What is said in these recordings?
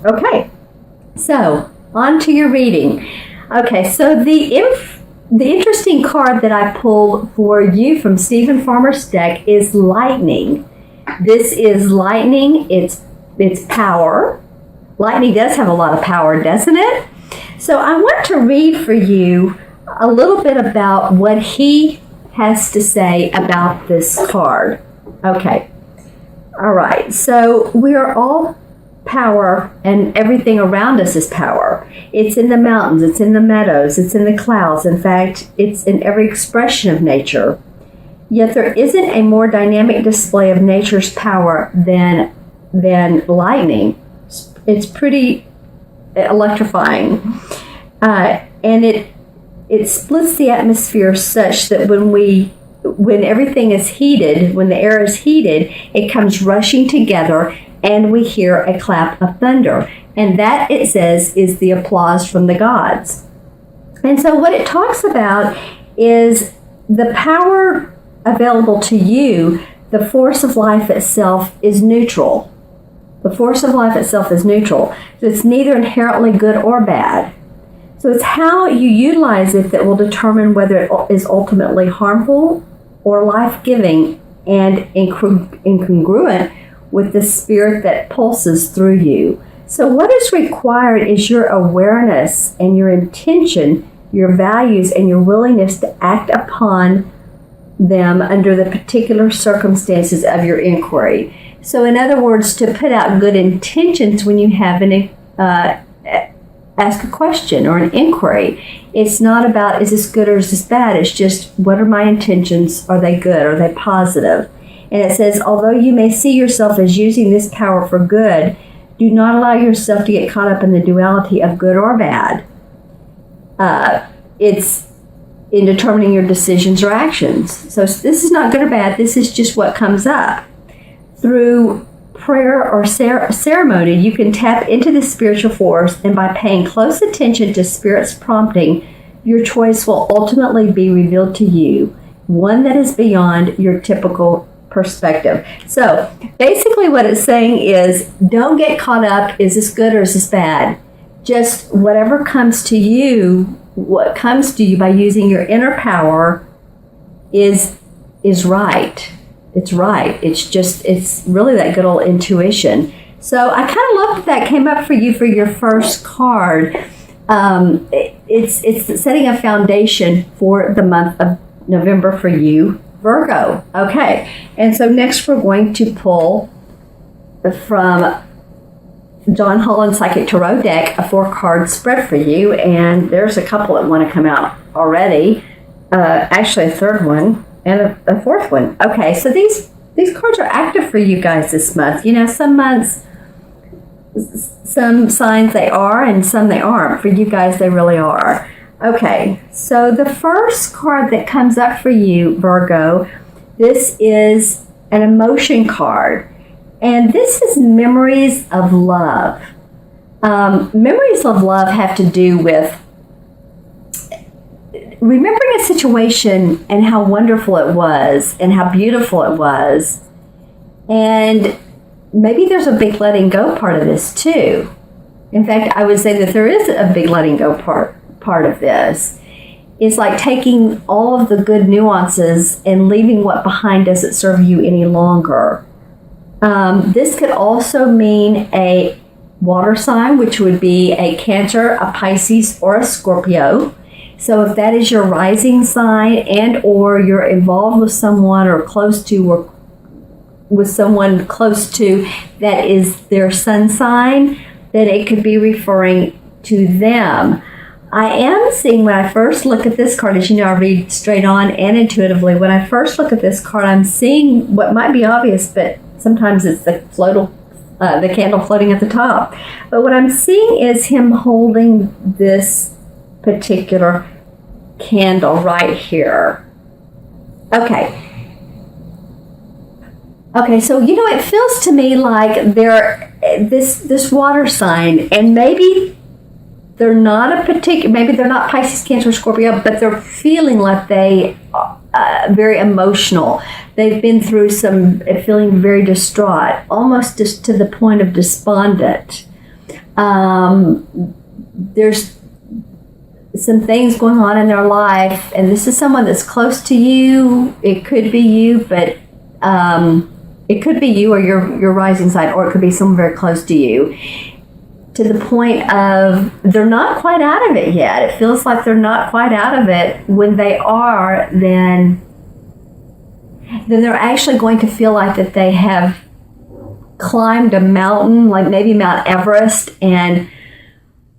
Okay, so on to your reading. Okay, so the interesting card that I pulled for you from Stephen Farmer's deck is Lightning. This is lightning. It's power. Lightning does have a lot of power, doesn't it? So I want to read for you a little bit about what he has to say about this card. Okay. All right. So we are all power, and everything around us is power. It's in the mountains, it's in the meadows, it's in the clouds. In fact, it's in every expression of nature. Yet there isn't a more dynamic display of nature's power than lightning. It's pretty electrifying. And it splits the atmosphere such that when everything is heated, when the air is heated, it comes rushing together and we hear a clap of thunder. And that, it says, is the applause from the gods. And so what it talks about is the power available to you. The force of life itself is neutral. The force of life itself is neutral. So it's neither inherently good or bad. So it's how you utilize it that will determine whether it is ultimately harmful or life-giving and incongruent with the spirit that pulses through you. So what is required is your awareness and your intention, your values, and your willingness to act upon them under the particular circumstances of your inquiry. So in other words, to put out good intentions when you have ask a question or an inquiry. It's not about, is this good or is this bad? It's just, what are my intentions? Are they good? Are they positive? And it says, although you may see yourself as using this power for good, do not allow yourself to get caught up in the duality of good or bad. It's in determining your decisions or actions. So this is not good or bad. This is just what comes up. Through prayer or ceremony, you can tap into the spiritual force, and by paying close attention to Spirit's prompting, your choice will ultimately be revealed to you, one that is beyond your typical perspective. So basically what it's saying is, don't get caught up, is this good or is this bad? Just whatever comes to you, what comes to you by using your inner power is right. It's right. It's really that good old intuition. So I kind of love that came up for you for your first card. It's setting a foundation for the month of November for you, Virgo. Okay. And so next we're going to pull from John Holland's Psychic Tarot deck, a 4-card spread for you. And there's a couple that want to come out already. Actually, a third one. And a fourth one. Okay, so these cards are active for you guys this month. You know, some months, some signs they are, and some they aren't. For you guys, they really are. Okay, so the first card that comes up for you, Virgo, this is an emotion card. And this is memories of love. Memories of love have to do with remembering a situation and how wonderful it was and how beautiful it was. And maybe there's a big letting go part of this too. In fact, I would say that there is a big letting go part of this. It's like taking all of the good nuances and leaving what behind doesn't serve you any longer. This could also mean a water sign, which would be a Cancer, a Pisces, or a Scorpio. So if that is your rising sign, and or you're involved with someone or close to, or with someone close to that is their sun sign, then it could be referring to them. I am seeing, when I first look at this card, as you know, I read straight on and intuitively. When I first look at this card, I'm seeing what might be obvious, but sometimes it's the candle floating at the top. But what I'm seeing is him holding this particular candle right here. Okay, so you know, it feels to me like this water sign, and maybe they're not maybe they're not Pisces, Cancer, Scorpio, but they're feeling like they very emotional. They've been through feeling very distraught, almost just to the point of despondent. There's some things going on in their life, and this is someone that's close to you. It could be you, but it could be you or your rising sign, or it could be someone very close to you, to the point of they're not quite out of it yet. It feels like they're not quite out of it. When they are, then they're actually going to feel like that they have climbed a mountain, like maybe Mount Everest, and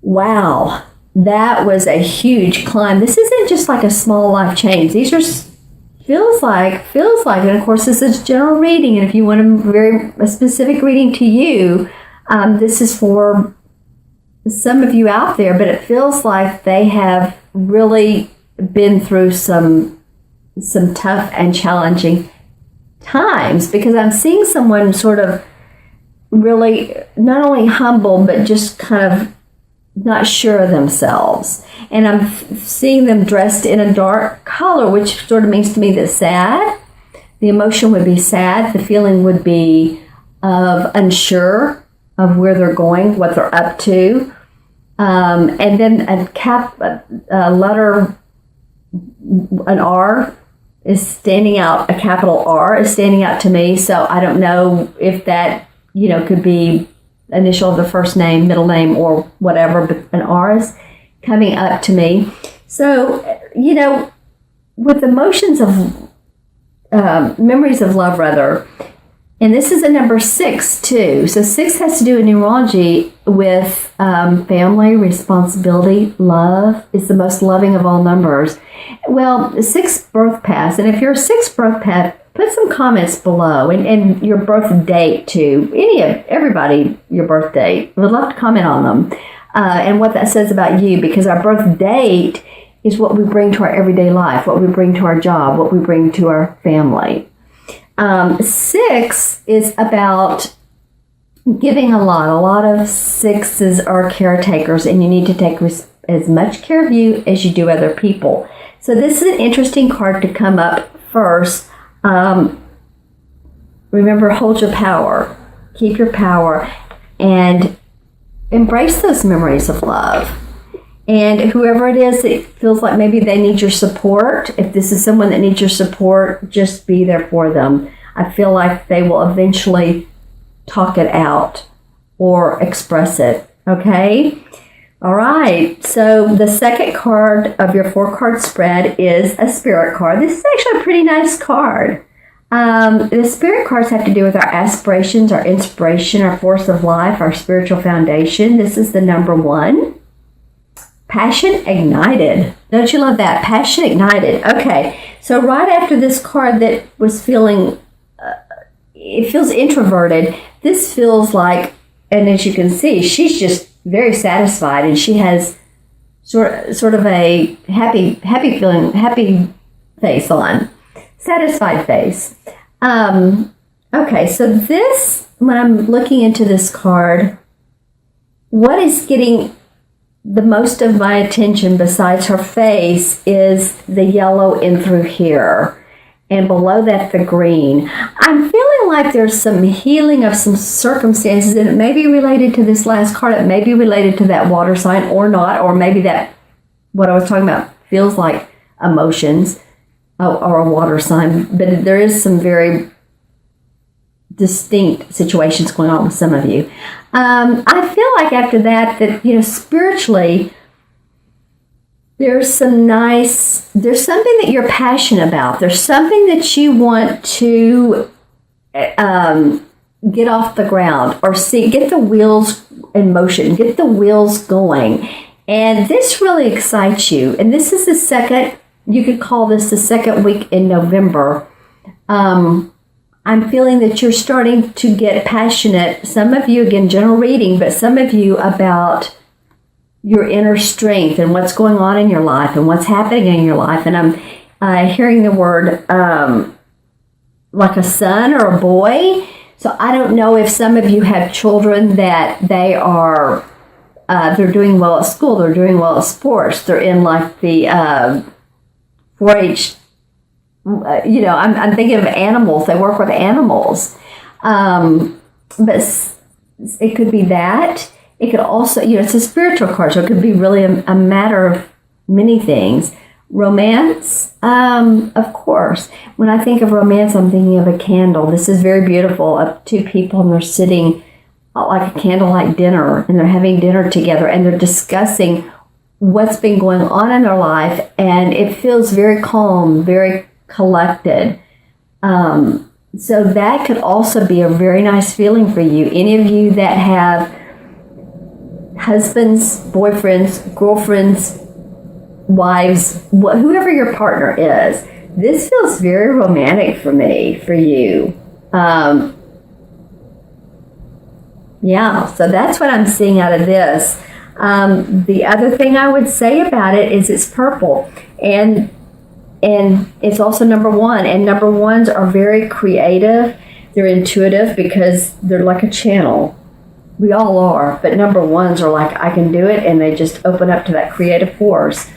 wow, that was a huge climb. This isn't just like a small life change. These are feels like, and of course this is general reading, and if you want a specific reading to you, this is for some of you out there, but it feels like they have really been through some tough and challenging times, because I'm seeing someone sort of really not only humble, but just kind of not sure of themselves. And I'm seeing them dressed in a dark color, which sort of means to me that sad. The emotion would be sad. The feeling would be of unsure of where they're going, what they're up to. And then a letter, an R is standing out, a capital R is standing out to me. So I don't know if that, could be initial of the first name, middle name, or whatever, but an R is coming up to me. So, with emotions of, memories of love, rather, and this is a number 6 too. So 6 has to do in numerology with family, responsibility, love. It's the most loving of all numbers. Well, the 6th birth path, and if you're a 6th birth path, put some comments below, and your birth date too. Everybody, your birth date. We'd love to comment on them and what that says about you, because our birth date is what we bring to our everyday life, what we bring to our job, what we bring to our family. 6 is about giving a lot. A lot of 6s are caretakers, and you need to take as much care of you as you do other people. So this is an interesting card to come up first. Remember, hold your power, keep your power, and embrace those memories of love. And whoever it is that feels like maybe they need your support, if this is someone that needs your support, just be there for them. I feel like they will eventually talk it out or express it. Okay? All right. So the second card of your 4-card spread is a spirit card. This is actually a pretty nice card. The spirit cards have to do with our aspirations, our inspiration, our force of life, our spiritual foundation. This is the number 1. Passion ignited. Don't you love that? Passion ignited. Okay. So right after this card that was feeling, it feels introverted. This feels like, and as you can see, she's just very satisfied, and she has sort of a happy feeling, happy face on. Satisfied face. Okay, so this, when I'm looking into this card, what is getting the most of my attention besides her face is the yellow in through here, and below that the green. I'm feeling like there's some healing of some circumstances, and it may be related to this last card. It may be related to that water sign or not, or maybe that, what I was talking about, feels like emotions. Or a water sign, but there is some very distinct situations going on with some of you. I feel like after that, spiritually, there's something that you're passionate about. There's something that you want to get off the ground, or get the wheels in motion, get the wheels going. And this really excites you. And this is the second, you could call this the second week in November. I'm feeling that you're starting to get passionate, some of you, again, general reading, but some of you about your inner strength and what's going on in your life and what's happening in your life. And I'm hearing the word like a son or a boy. So I don't know if some of you have children that they are, they're doing well at school, they're doing well at sports, they're in like the 4-H, I'm thinking of animals. They work with animals. But it could be that. it could also, it's a spiritual card, so it could be really a matter of many things. Romance, of course. When I think of romance, I'm thinking of a candle. This is very beautiful, of two people, and they're sitting like a candlelight dinner, and they're having dinner together, and they're discussing what's been going on in their life, and it feels very calm, very collected. So that could also be a very nice feeling for you. Any of you that have husbands, boyfriends, girlfriends, wives, whoever your partner is, this feels very romantic for me, for you. Yeah, so that's what I'm seeing out of this. The other thing I would say about it is it's purple, and it's also number one, and number ones are very creative. They're intuitive because they're like a channel. We all are, but number ones are like, I can do it, and they just open up to that creative force.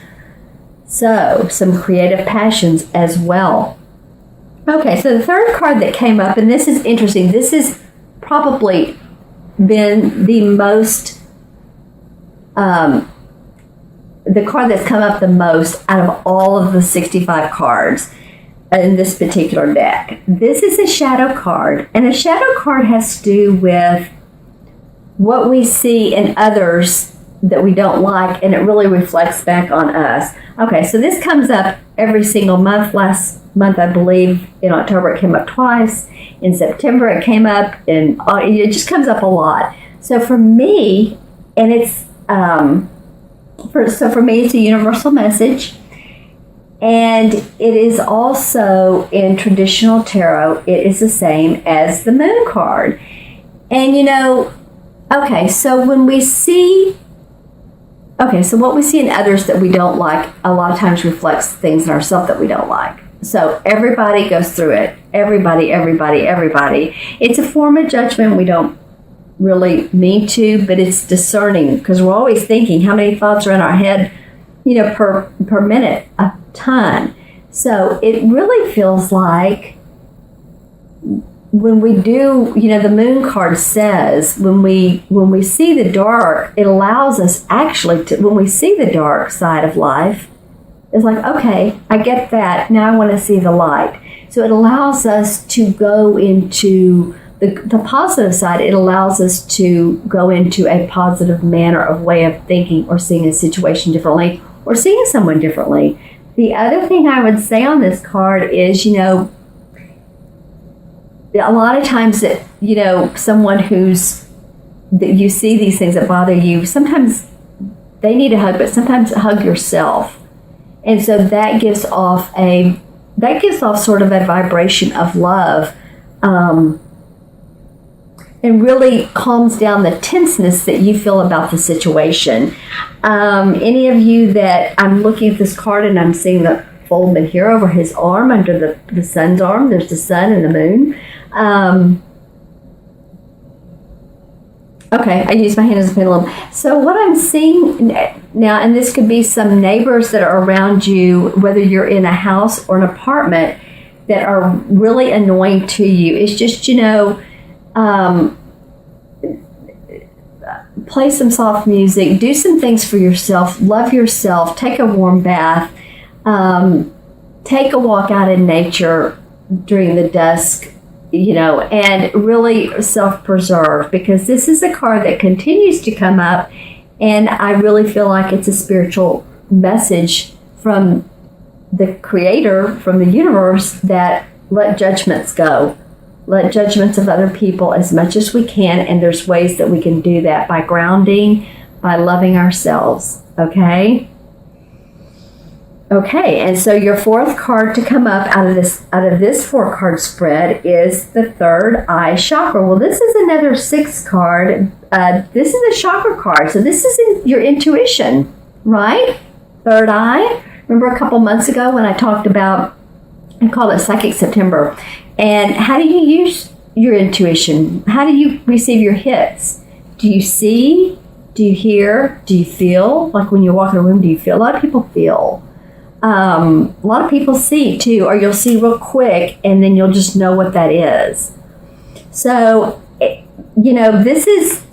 So, some creative passions as well. Okay, so the third card that came up, and this is interesting. This has probably been the most, the card that's come up the most out of all of the 65 cards in this particular deck. This is a shadow card, and a shadow card has to do with what we see in others that we don't like, and it really reflects back on us. Okay, so this comes up every single month. Last month, I believe, in October, it came up twice. In September, it came up, and it just comes up a lot. So for me, and it's for me, it's a universal message, and it is also in traditional tarot. It is the same as the Moon card, and okay, so when we see. Okay, so what we see in others that we don't like a lot of times reflects things in ourselves that we don't like. So everybody goes through it. Everybody. It's a form of judgment. We don't really mean to, but it's discerning, because we're always thinking how many thoughts are in our head, per minute, a ton. So it really feels like when we do, the Moon card says, when we see the dark, it allows us actually to, when we see the dark side of life, it's like, okay, I get that. Now I want to see the light. So it allows us to go into the positive side. It allows us to go into a positive manner of way of thinking, or seeing a situation differently, or seeing someone differently. The other thing I would say on this card is, a lot of times that, someone that you see these things that bother you, sometimes they need a hug, but sometimes hug yourself. And so that gives off sort of a vibration of love, and really calms down the tenseness that you feel about the situation. Any of you that, I'm looking at this card and I'm seeing the foldman here over his arm, under the sun's arm, there's the sun and the moon. Okay, I use my hand as a pendulum. So what I'm seeing now, and this could be some neighbors that are around you, whether you're in a house or an apartment, that are really annoying to you. It's just, play some soft music, do some things for yourself, love yourself, take a warm bath, take a walk out in nature during the dusk, and really self-preserve, because this is a card that continues to come up, and I really feel like it's a spiritual message from the Creator, from the universe, that let judgments go. Let judgments of other people as much as we can, and there's ways that we can do that by grounding, by loving ourselves, okay? Okay, and so your fourth card to come up out of this 4-card spread is the third eye chakra. Well, this is another 6 card. This is a chakra card, so this is your intuition, right? Third eye. Remember a couple months ago when I talked about, I called it Psychic September. And how do you use your intuition? How do you receive your hits? Do you see? Do you hear? Do you feel? Like when you walk in a room, do you feel? A lot of people feel. A lot of people see too, or you'll see real quick, and then you'll just know what that is. So, this is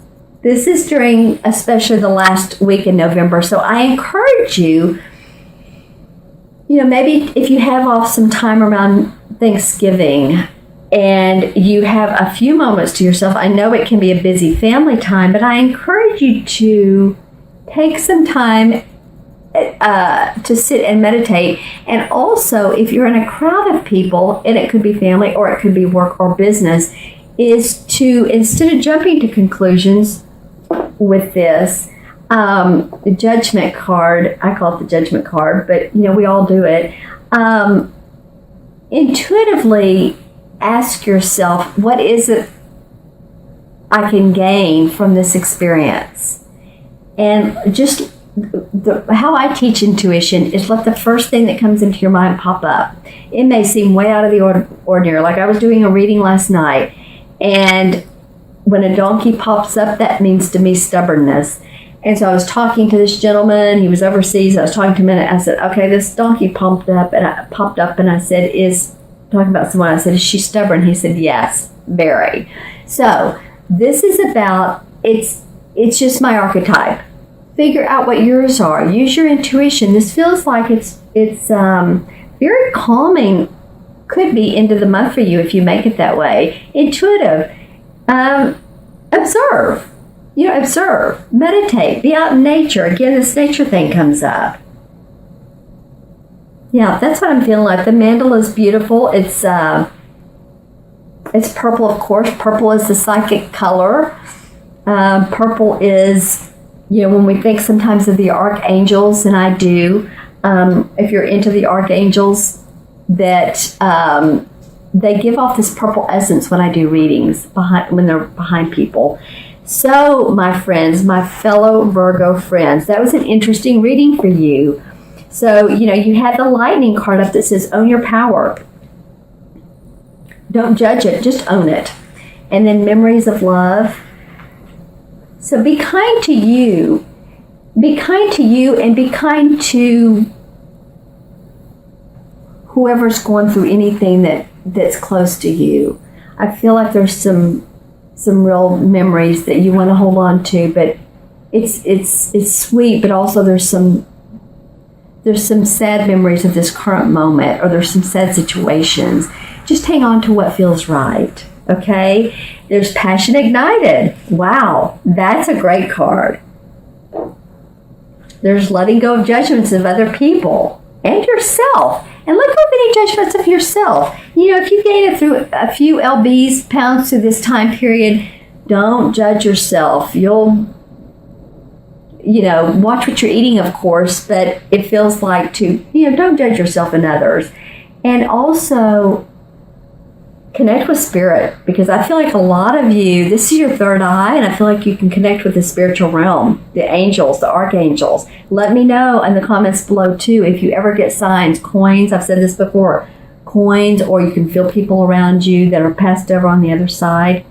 This is during especially the last week in November. So I encourage you, maybe if you have off some time around Thanksgiving and you have a few moments to yourself, I know it can be a busy family time, but I encourage you to take some time to sit and meditate. And also, if you're in a crowd of people, and it could be family or it could be work or business, is to, instead of jumping to conclusions with this, the judgment card, I call it the judgment card, but we all do it. Intuitively ask yourself, what is it I can gain from this experience? And just how I teach intuition is let the first thing that comes into your mind pop up. It may seem way out of the ordinary. Like I was doing a reading last night, and when a donkey pops up, that means to me stubbornness. And so I was talking to this gentleman. He was overseas. I was talking to him, and I said, okay, this donkey popped up, and I said, talking about someone, I said, is she stubborn? He said, yes, very. So this is about, it's just my archetype. Figure out what yours are. Use your intuition. This feels like it's very calming. Could be into the month for you if you make it that way. Intuitive. Observe. Observe. Meditate. Be out in nature. Again, this nature thing comes up. Yeah, that's what I'm feeling like. The mandala is beautiful. It's purple, of course. Purple is the psychic color. Purple is, when we think sometimes of the archangels, and I do, if you're into the archangels, that they give off this purple essence when I do readings, when they're behind people. So, my friends, my fellow Virgo friends, that was an interesting reading for you. So, you had the lightning card up that says, own your power. Don't judge it, just own it. And then memories of love. So be kind to you. Be kind to you, and be kind to whoever's going through anything that's close to you. I feel like there's some real memories that you want to hold on to, but it's sweet, but also there's some sad memories of this current moment, or there's some sad situations. Just hang on to what feels right, okay? There's passion ignited. Wow, that's a great card. There's letting go of judgments of other people and yourself. And let go of any judgments of yourself. If you gain it through a few lbs, pounds through this time period, don't judge yourself. You'll, watch what you're eating, of course, but it feels like don't judge yourself and others. And also, connect with spirit, because I feel like a lot of you, this is your third eye, and I feel like you can connect with the spiritual realm, the angels, the archangels. Let me know in the comments below too if you ever get signs, coins. I've said this before, coins, or you can feel people around you that are passed over on the other side.